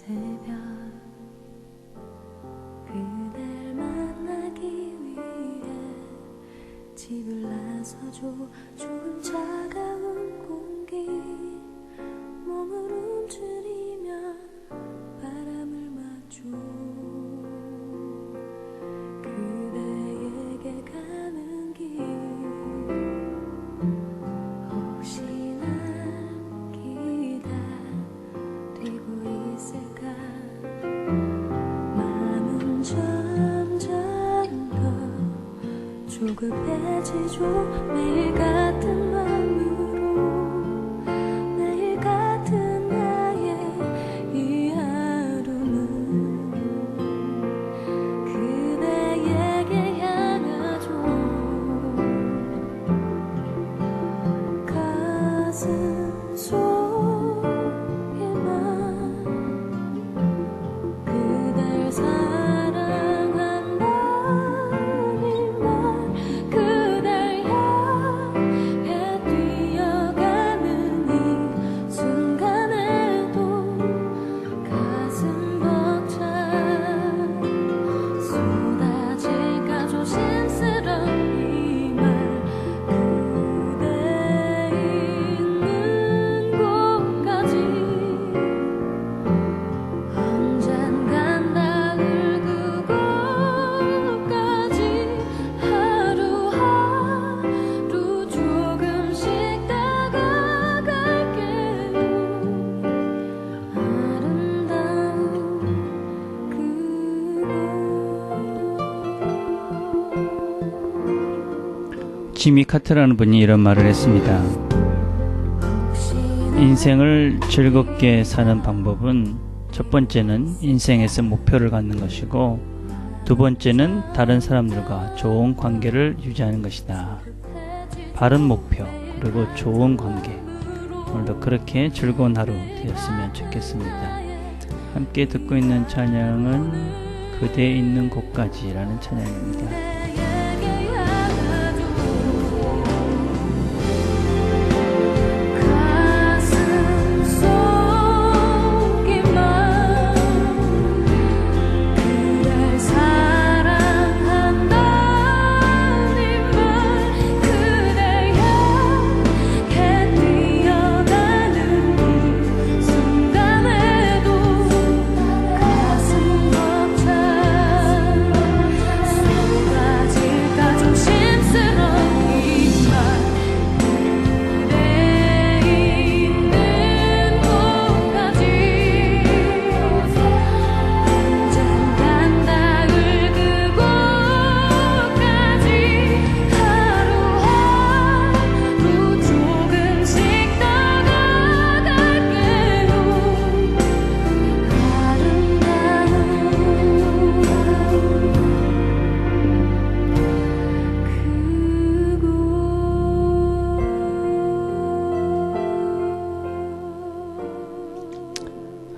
새벽 그댈 만나기 위해 집을 나서줘. 좋은 차가운 공기 몸을 움츠리며 바람을 맞죠. 그대에게 가는 길 혹시 날 기다리고 있을까. 마음은 점점 더 조급해지죠. 매일 같은 맘으로 매일 같은 나의 이 하루는 그대에게 향하죠. 가슴 속에만 그댈 사랑한다는 말 그댈 향해 뛰어가는 이 순간에도 가슴 벅차 쏟아질까 조심스런 이 말 그대 있는 곳까지 언젠간 닿을 그곳까지 하루하루 조금씩 다가갈게요. 아름다운 그곳 지미 카트라는 분이 이런 말을 했습니다. 인생을 즐겁게 사는 방법은 첫 번째는 인생에서 목표를 갖는 것이고 두 번째는 다른 사람들과 좋은 관계를 유지하는 것이다. 바른 목표 그리고 좋은 관계, 오늘도 그렇게 즐거운 하루 되었으면 좋겠습니다. 함께 듣고 있는 찬양은 그대 있는 곳까지라는 찬양입니다. 가슴 속에만 그댈 사랑한다는 말 그댈 향해 뛰어가는 이 순간에도 가슴 벅차 쏟아질까 조심스런 이 말 그대 있는 곳까지 언젠간 닿을 그곳까지 하루하루 조금씩 다가갈게요.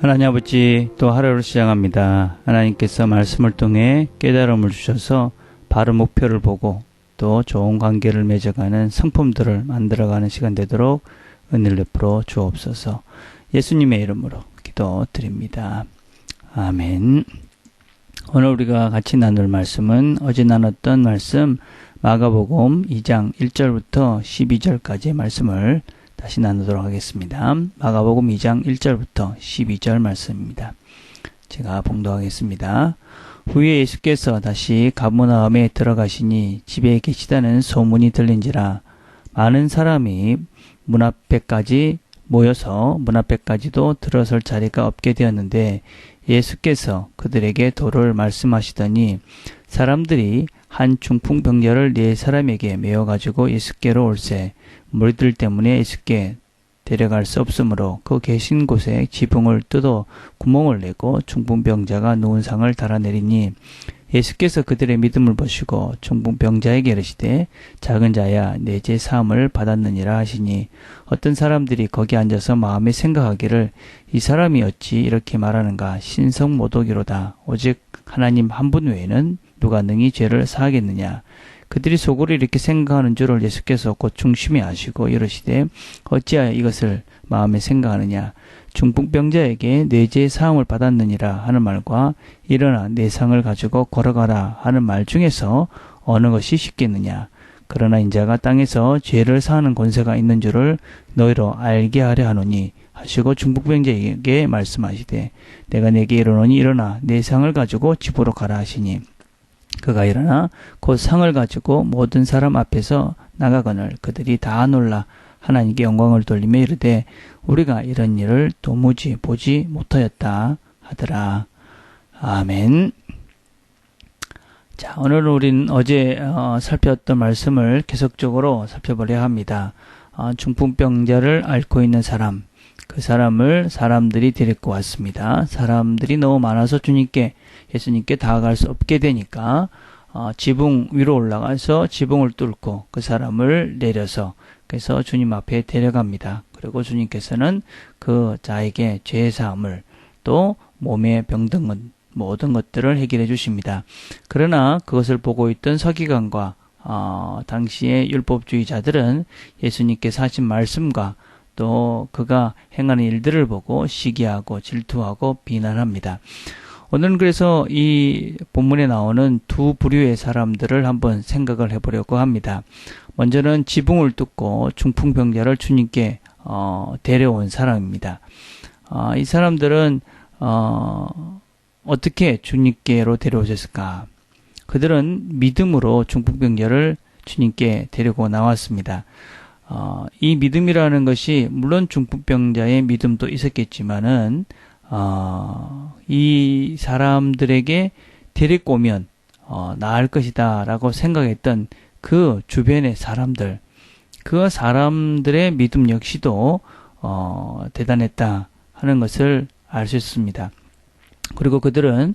하나님 아버지, 또 하루를 시작합니다. 하나님께서 말씀을 통해 깨달음을 주셔서 바른 목표를 보고 또 좋은 관계를 맺어가는 성품들을 만들어가는 시간 되도록 은혜를 베풀어 주옵소서. 예수님의 이름으로 기도드립니다. 아멘. 오늘 우리가 같이 나눌 말씀은 어제 나눴던 말씀 마가복음 2장 1절부터 12절까지의 말씀을 다시 나누도록 하겠습니다. 마가복음 2장 1절부터 12절 말씀입니다. 제가 봉독하겠습니다. 후에 예수께서 다시 가버나움에 들어가시니 집에 계시다는 소문이 들린지라 많은 사람이 문 앞에까지 모여서 문 앞에까지도 들어설 자리가 없게 되었는데 예수께서 그들에게 도를 말씀하시더니 사람들이 한 중풍병자를 네 사람에게 메어가지고 예수께로 올세 무리들 때문에 예수께 데려갈 수 없으므로 그 계신 곳에 지붕을 뜯어 구멍을 내고 중풍병자가 누운 상을 달아내리니 예수께서 그들의 믿음을 보시고 중풍병자에게 이르시되 작은 자야 내 죄 사함을 받았느니라 하시니 어떤 사람들이 거기 앉아서 마음에 생각하기를 이 사람이 어찌 이렇게 말하는가 신성모독이로다 오직 하나님 한 분 외에는 누가 능히 죄를 사하겠느냐. 그들이 속으로 이렇게 생각하는 줄을 예수께서 곧 중심에 아시고 이르시되 어찌하여 이것을 마음에 생각하느냐. 중풍병자에게 뇌지의 사함을 받았느니라 하는 말과 일어나 내 상을 가지고 걸어가라 하는 말 중에서 어느 것이 쉽겠느냐. 그러나 인자가 땅에서 죄를 사하는 권세가 있는 줄을 너희로 알게 하려 하노니 하시고 중풍병자에게 말씀하시되 내가 내게 이르노니 일어나 내 상을 가지고 집으로 가라 하시니 그가 일어나 곧 상을 가지고 모든 사람 앞에서 나가거늘 그들이 다 놀라 하나님께 영광을 돌리며 이르되 우리가 이런 일을 도무지 보지 못하였다 하더라. 아멘. 자, 오늘 우리는 어제 살펴봤던 말씀을 계속적으로 살펴보려 합니다. 중풍병자를 앓고 있는 사람, 그 사람을 사람들이 데리고 왔습니다. 사람들이 너무 많아서 예수님께 다가갈 수 없게 되니까 지붕 위로 올라가서 지붕을 뚫고 그 사람을 내려서 그래서 주님 앞에 데려갑니다. 그리고 주님께서는 그 자에게 죄 사함을 또 몸의 병든 모든 것들을 해결해 주십니다. 그러나 그것을 보고 있던 서기관과 당시의 율법주의자들은 예수님께서 하신 말씀과 또 그가 행하는 일들을 보고 시기하고 질투하고 비난합니다. 오늘은 그래서 이 본문에 나오는 두 부류의 사람들을 한번 생각을 해보려고 합니다. 먼저는 지붕을 뚫고 중풍병자를 주님께 데려온 사람입니다. 이 사람들은 어떻게 주님께로 데려오셨을까? 그들은 믿음으로 중풍병자를 주님께 데리고 나왔습니다. 이 믿음이라는 것이 물론 중풍병자의 믿음도 있었겠지만은 이 사람들에게 데리고 오면 나을 것이다 라고 생각했던 그 주변의 사람들, 그 사람들의 믿음 역시도 대단했다 하는 것을 알 수 있습니다. 그리고 그들은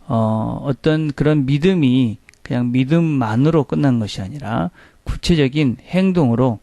어떤 그런 믿음이 그냥 믿음만으로 끝난 것이 아니라 구체적인 행동으로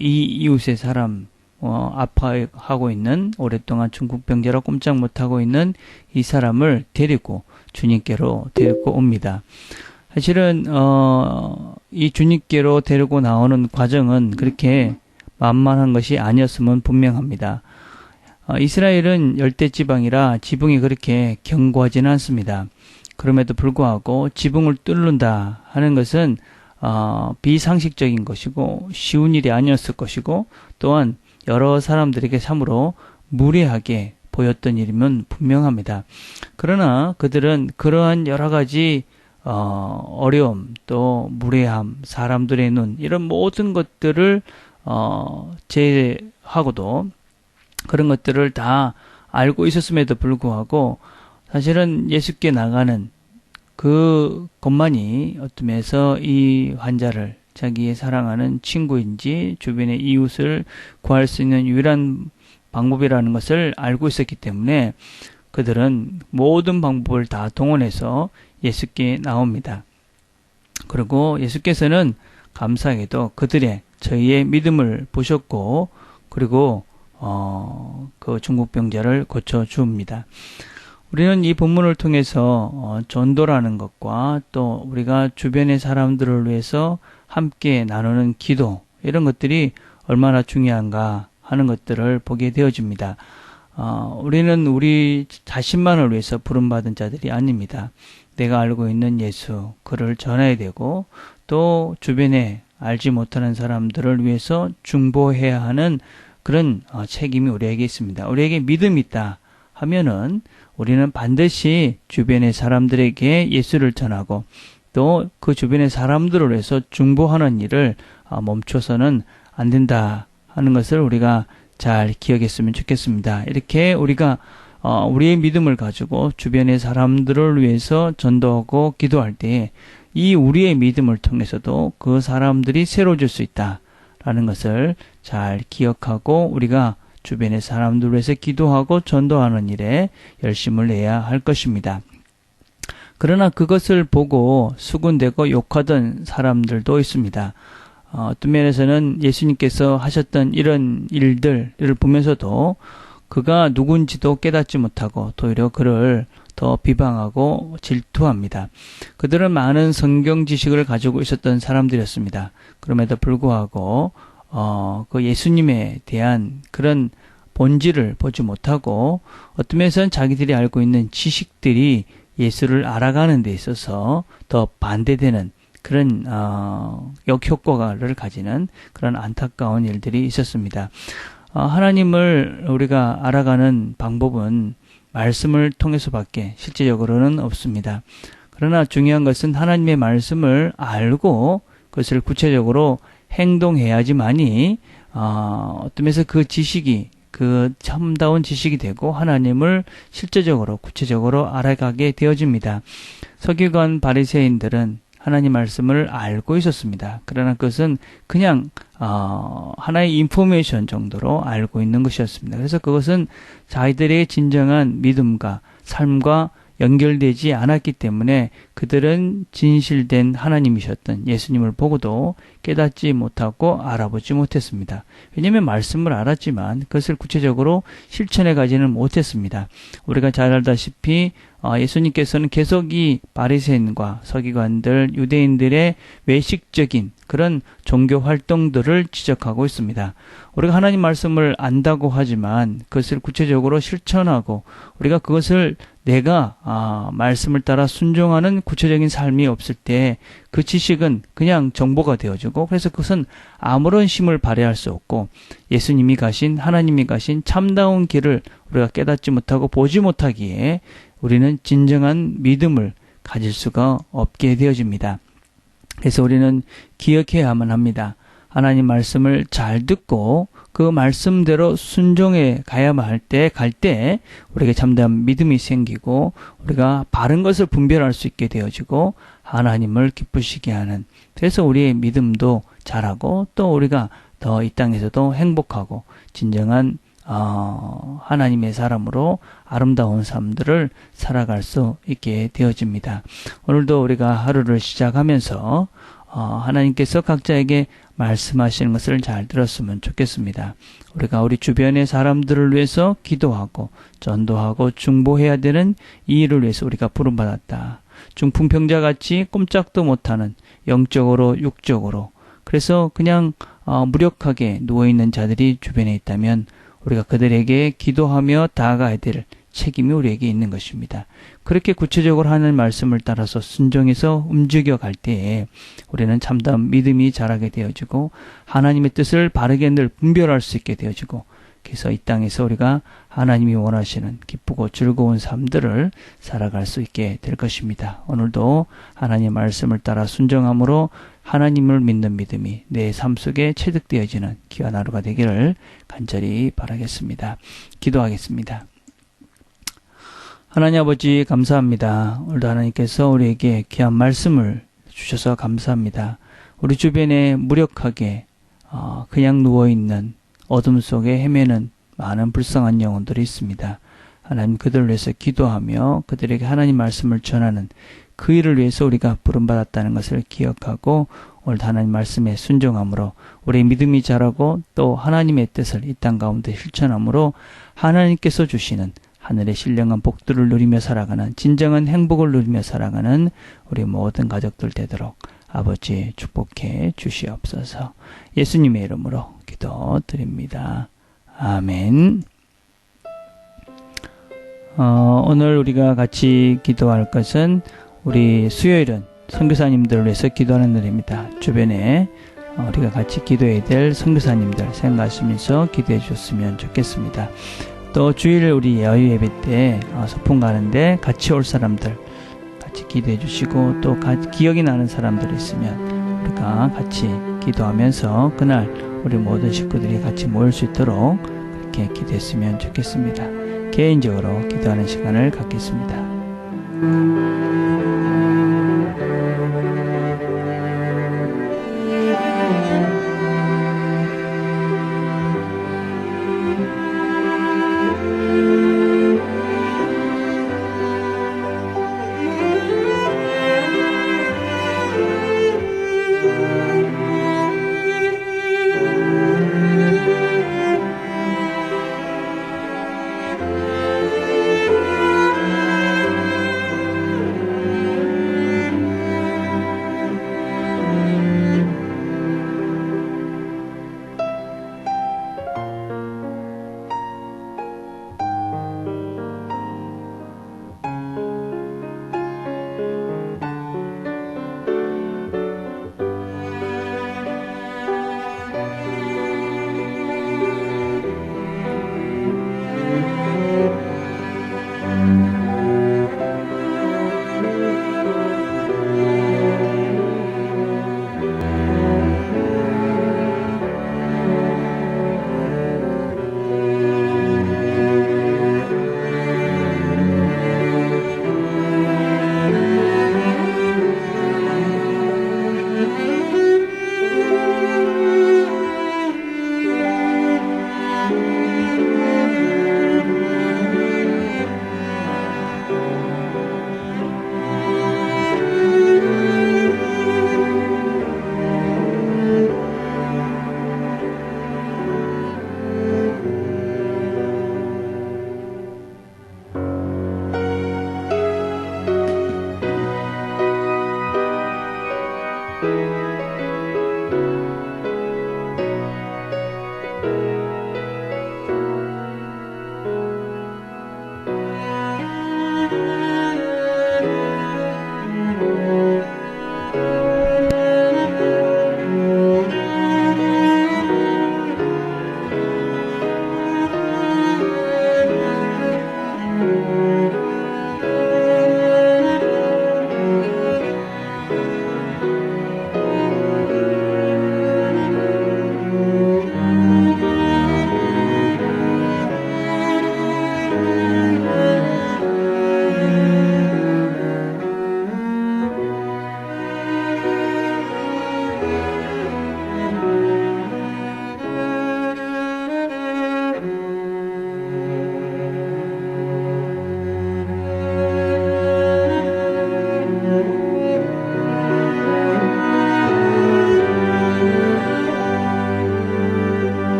이 이웃의 사람, 아파하고 있는 오랫동안 중풍병자로 꼼짝 못하고 있는 이 사람을 데리고 주님께로 데리고 옵니다. 사실은 이 주님께로 데리고 나오는 과정은 그렇게 만만한 것이 아니었음은 분명합니다. 이스라엘은 열대지방이라 지붕이 그렇게 견고하지는 않습니다. 그럼에도 불구하고 지붕을 뚫는다 하는 것은 비상식적인 것이고 쉬운 일이 아니었을 것이고 또한 여러 사람들에게 참으로 무례하게 보였던 일이면 분명합니다. 그러나 그들은 그러한 여러 가지 어려움 또 무례함 사람들의 눈 이런 모든 것들을 제하고도 그런 것들을 다 알고 있었음에도 불구하고 사실은 예수께 나가는 그 것만이 어떤 면에서 이 환자를 자기의 사랑하는 친구인지 주변의 이웃을 구할 수 있는 유일한 방법이라는 것을 알고 있었기 때문에 그들은 모든 방법을 다 동원해서 예수께 나옵니다. 그리고 예수께서는 감사하게도 저희의 믿음을 보셨고 그리고 그 중풍병자를 고쳐줍니다. 우리는 이 본문을 통해서 전도라는 것과 또 우리가 주변의 사람들을 위해서 함께 나누는 기도 이런 것들이 얼마나 중요한가 하는 것들을 보게 되어집니다. 우리는 우리 자신만을 위해서 부름받은 자들이 아닙니다. 내가 알고 있는 예수, 그를 전해야 되고 또 주변에 알지 못하는 사람들을 위해서 중보해야 하는 그런 책임이 우리에게 있습니다. 우리에게 믿음이 있다 하면은 우리는 반드시 주변의 사람들에게 예수를 전하고 또 그 주변의 사람들을 위해서 중보하는 일을 멈춰서는 안 된다 하는 것을 우리가 잘 기억했으면 좋겠습니다. 이렇게 우리가 우리의 믿음을 가지고 주변의 사람들을 위해서 전도하고 기도할 때 이 우리의 믿음을 통해서도 그 사람들이 새로워질 수 있다라는 것을 잘 기억하고 우리가 주변의 사람들을 위해서 기도하고 전도하는 일에 열심을 내야 할 것입니다. 그러나 그것을 보고 수군대고 욕하던 사람들도 있습니다. 어떤 면에서는 예수님께서 하셨던 이런 일들을 보면서도 그가 누군지도 깨닫지 못하고 오히려 그를 더 비방하고 질투합니다. 그들은 많은 성경 지식을 가지고 있었던 사람들이었습니다. 그럼에도 불구하고 그 예수님에 대한 그런 본질을 보지 못하고 어떤 면에서는 자기들이 알고 있는 지식들이 예수를 알아가는 데 있어서 더 반대되는 그런 역효과를 가지는 그런 안타까운 일들이 있었습니다. 하나님을 우리가 알아가는 방법은 말씀을 통해서밖에 실제적으로는 없습니다. 그러나 중요한 것은 하나님의 말씀을 알고 그것을 구체적으로 행동해야지만이 어떤 면에서 그 지식이 그 참다운 지식이 되고 하나님을 실제적으로 구체적으로 알아가게 되어집니다. 서기관 바리새인들은 하나님 말씀을 알고 있었습니다. 그러나 그것은 그냥 하나의 인포메이션 정도로 알고 있는 것이었습니다. 그래서 그것은 자기들의 진정한 믿음과 삶과 연결되지 않았기 때문에 그들은 진실된 하나님이셨던 예수님을 보고도 깨닫지 못하고 알아보지 못했습니다. 왜냐하면 말씀을 알았지만 그것을 구체적으로 실천해 가지는 못했습니다. 우리가 잘 알다시피 예수님께서는 계속 이 바리새인과 서기관들, 유대인들의 외식적인 그런 종교 활동들을 지적하고 있습니다. 우리가 하나님 말씀을 안다고 하지만 그것을 구체적으로 실천하고 우리가 그것을 내가 말씀을 따라 순종하는 구체적인 삶이 없을 때 그 지식은 그냥 정보가 되어지고 그래서 그것은 아무런 힘을 발휘할 수 없고 예수님이 가신 하나님이 가신 참다운 길을 우리가 깨닫지 못하고 보지 못하기에 우리는 진정한 믿음을 가질 수가 없게 되어집니다. 그래서 우리는 기억해야만 합니다. 하나님 말씀을 잘 듣고 그 말씀대로 순종해 가야만 갈 때 우리에게 참다운 믿음이 생기고 우리가 바른 것을 분별할 수 있게 되어지고 하나님을 기쁘시게 하는 그래서 우리의 믿음도 자라고 또 우리가 더 이 땅에서도 행복하고 진정한 하나님의 사람으로 아름다운 삶들을 살아갈 수 있게 되어집니다. 오늘도 우리가 하루를 시작하면서 하나님께서 각자에게 말씀하시는 것을 잘 들었으면 좋겠습니다. 우리가 우리 주변의 사람들을 위해서 기도하고 전도하고 중보해야 되는 이 일을 위해서 우리가 부름받았다. 중풍병자같이 꼼짝도 못하는 영적으로 육적으로 그래서 그냥 무력하게 누워있는 자들이 주변에 있다면 우리가 그들에게 기도하며 다가가야 될 책임이 우리에게 있는 것입니다. 그렇게 구체적으로 하는 말씀을 따라서 순종해서 움직여 갈 때에 우리는 참다운 믿음이 자라게 되어지고 하나님의 뜻을 바르게 늘 분별할 수 있게 되어지고 그래서 이 땅에서 우리가 하나님이 원하시는 기쁘고 즐거운 삶들을 살아갈 수 있게 될 것입니다. 오늘도 하나님의 말씀을 따라 순종함으로 하나님을 믿는 믿음이 내 삶 속에 체득되어지는 귀한 하루가 되기를 간절히 바라겠습니다. 기도하겠습니다. 하나님 아버지 감사합니다. 오늘도 하나님께서 우리에게 귀한 말씀을 주셔서 감사합니다. 우리 주변에 무력하게 그냥 누워있는 어둠 속에 헤매는 많은 불쌍한 영혼들이 있습니다. 하나님 그들을 위해서 기도하며 그들에게 하나님 말씀을 전하는 그 일을 위해서 우리가 부름받았다는 것을 기억하고 오늘 하나님 말씀에 순종함으로 우리의 믿음이 자라고 또 하나님의 뜻을 이 땅 가운데 실천함으로 하나님께서 주시는 하늘의 신령한 복들을 누리며 살아가는 진정한 행복을 누리며 살아가는 우리 모든 가족들 되도록 아버지 축복해 주시옵소서. 예수님의 이름으로 기도드립니다. 아멘. 오늘 우리가 같이 기도할 것은 우리 수요일은 선교사님들을 위해서 기도하는 날입니다. 주변에 우리가 같이 기도해야 될 선교사님들 생각하시면서 기도해 주셨으면 좋겠습니다. 또 주일 우리 야외 예배 때 소풍 가는데 같이 올 사람들 같이 기도해 주시고 또 기억이 나는 사람들 있으면 우리가 같이 기도하면서 그날 우리 모든 식구들이 같이 모일 수 있도록 그렇게 기도했으면 좋겠습니다. 개인적으로 기도하는 시간을 갖겠습니다.